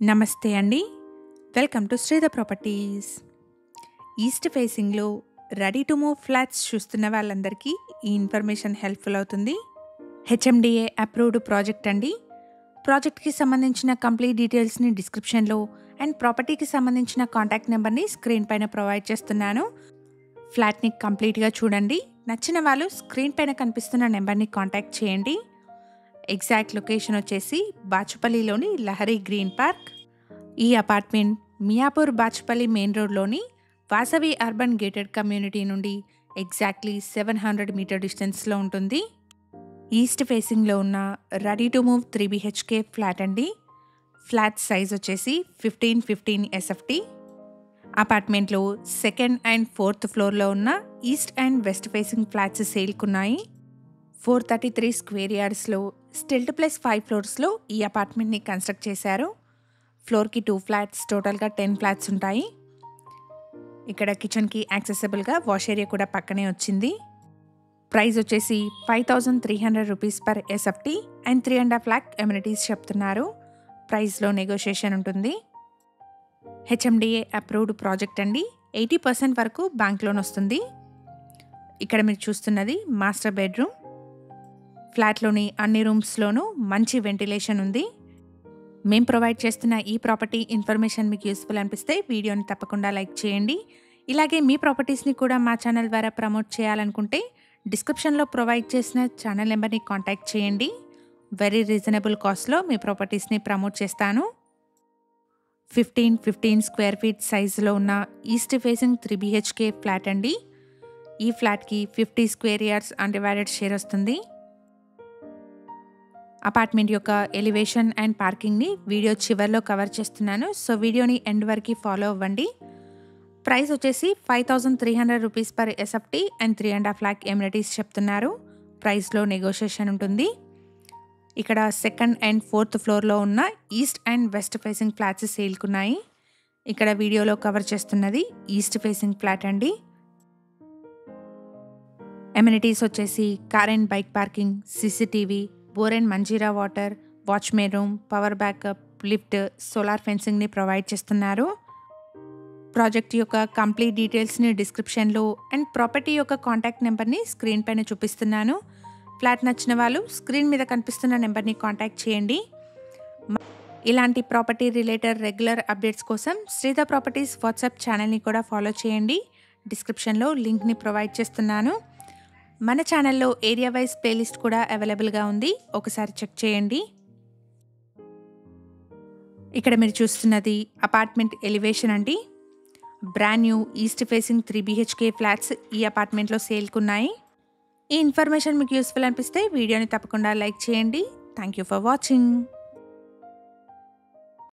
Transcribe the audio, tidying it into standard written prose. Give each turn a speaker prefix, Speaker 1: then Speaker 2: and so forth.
Speaker 1: నమస్తే అండి. Welcome to Sridhar properties. East ఫేసింగ్‌లో రెడీ టు మూవ్ ఫ్లాట్స్ చూస్తున్న వాళ్ళందరికీ ఈ ఇన్ఫర్మేషన్ హెల్ప్‌ఫుల్ అవుతుంది. హెచ్ఎండిఏ అప్రూవ్డ్ ప్రాజెక్ట్ అండి. ప్రాజెక్ట్‌కి సంబంధించిన కంప్లీట్ డీటెయిల్స్‌ని డిస్క్రిప్షన్‌లో అండ్ ప్రాపర్టీకి సంబంధించిన కాంటాక్ట్ నెంబర్‌ని స్క్రీన్ పైన ప్రొవైడ్ చేస్తున్నాను. ఫ్లాట్‌ని కంప్లీట్‌గా చూడండి. నచ్చిన వాళ్ళు స్క్రీన్ పైన కనిపిస్తున్న నెంబర్‌ని కాంటాక్ట్ చేయండి. ఎగ్జాక్ట్ లొకేషన్ వచ్చేసి బాచుపల్లిలోని లహరి గ్రీన్ పార్క్. ఈ అపార్ట్మెంట్ మియాపూర్ బాచుపల్లి మెయిన్ రోడ్లోని వాసవి అర్బన్ గేటెడ్ కమ్యూనిటీ నుండి ఎగ్జాక్ట్లీ 700 మీటర్ డిస్టెన్స్లో ఉంటుంది. ఈస్ట్ ఫేసింగ్లో ఉన్న ready to move 3 BHK flat అండి. ఫ్లాట్ సైజ్ వచ్చేసి 1515 SFT. అపార్ట్మెంట్లో సెకండ్ అండ్ ఫోర్త్ ఫ్లోర్లో ఉన్న east and west facing flats సేల్కున్నాయి. 433 స్క్వేర్ యార్డ్స్లో స్టిల్ట్ ప్లస్ 5 ఫ్లోర్స్లో ఈ అపార్ట్మెంట్ని కన్స్ట్రక్ట్ చేశారు. ఫ్లోర్కి 2 ఫ్లాట్స్, టోటల్గా 10 ఫ్లాట్స్ ఉంటాయి. ఇక్కడ కిచెన్కి యాక్సెసిబుల్గా వాష్ ఏరియా కూడా పక్కనే వచ్చింది. ప్రైస్ వచ్చేసి 5300 rupees per SFT and 3.5 lakh amenities చెప్తున్నారు. ప్రైస్లో నెగోషియేషన్ ఉంటుంది. హెచ్ఎండిఏ అప్రూవ్డ్ ప్రాజెక్ట్ అండి. 80% వరకు బ్యాంక్ లోన్ వస్తుంది. ఇక్కడ మీరు చూస్తున్నది మాస్టర్ బెడ్రూమ్. ఫ్లాట్లోని అన్ని రూమ్స్లోనూ మంచి వెంటిలేషన్ ఉంది. మేము ప్రొవైడ్ చేస్తున్న ఈ ప్రాపర్టీ ఇన్ఫర్మేషన్ మీకు యూస్ఫుల్ అనిపిస్తే వీడియోని తప్పకుండా లైక్ చేయండి. ఇలాగే మీ ప్రాపర్టీస్ని కూడా మా ఛానల్ ద్వారా ప్రమోట్ చేయాలనుకుంటే డిస్క్రిప్షన్లో ప్రొవైడ్ చేసిన ఛానల్ నెంబర్ని కాంటాక్ట్ చేయండి. వెరీ రీజనబుల్ కాస్ట్లో మీ ప్రాపర్టీస్ని ప్రమోట్ చేస్తాను. 1515 స్క్వేర్ ఫీట్ సైజులో ఉన్న ఈస్ట్ ఫేసింగ్ 3 BHK ఫ్లాట్ అండి. ఈ ఫ్లాట్కి 50 స్క్వేర్ యార్డ్స్ అన్డివైడెడ్ షేర్ వస్తుంది. అపార్ట్మెంట్ యొక్క ఎలివేషన్ అండ్ పార్కింగ్ని వీడియో చివర్లో కవర్ చేస్తున్నాను. సో వీడియోని ఎండ్ వరకు ఫాలో అవ్వండి. ప్రైస్ వచ్చేసి 5300 rupees per SFT and 3.5 lakh amenities చెప్తున్నారు. ప్రైస్లో నెగోషియేషన్ ఉంటుంది. ఇక్కడ సెకండ్ అండ్ ఫోర్త్ ఫ్లోర్లో ఉన్న east and west facing flats సేల్కున్నాయి. ఇక్కడ వీడియోలో కవర్ చేస్తున్నది ఈస్ట్ ఫేసింగ్ ఫ్లాట్ అండి. ఎమ్యూనిటీస్ వచ్చేసి car and bike parking, CCTV, bore and Manjira water, watchman room, power backup, lift, solar ఫెన్సింగ్ని ప్రొవైడ్ చేస్తున్నారు. ప్రాజెక్ట్ యొక్క కంప్లీట్ డీటెయిల్స్ని డిస్క్రిప్షన్లో అండ్ ప్రాపర్టీ యొక్క కాంటాక్ట్ నెంబర్ని స్క్రీన్ పైన చూపిస్తున్నాను. ఫ్లాట్ నచ్చిన వాళ్ళు స్క్రీన్ మీద కనిపిస్తున్న నెంబర్ని కాంటాక్ట్ చేయండి. ఇలాంటి ప్రాపర్టీ రిలేటెడ్ రెగ్యులర్ అప్డేట్స్ కోసం శ్రీధర్ ప్రాపర్టీస్ వాట్సాప్ ఛానల్ని కూడా ఫాలో చేయండి. డిస్క్రిప్షన్లో లింక్ని ప్రొవైడ్ చేస్తున్నాను. మన ఛానల్లో ఏరియా వైజ్ ప్లేలిస్ట్ కూడా అవైలబుల్గా ఉంది. ఒకసారి చెక్ చేయండి. ఇక్కడ మీరు చూస్తున్నది అపార్ట్మెంట్ ఎలివేషన్ అండి. Brand new east facing 3 BHK flats ఈ అపార్ట్మెంట్లో సేల్కున్నాయి. ఈ ఇన్ఫర్మేషన్ మీకు యూస్ఫుల్ అనిపిస్తే వీడియోని తప్పకుండా లైక్ చేయండి. Thank you for watching.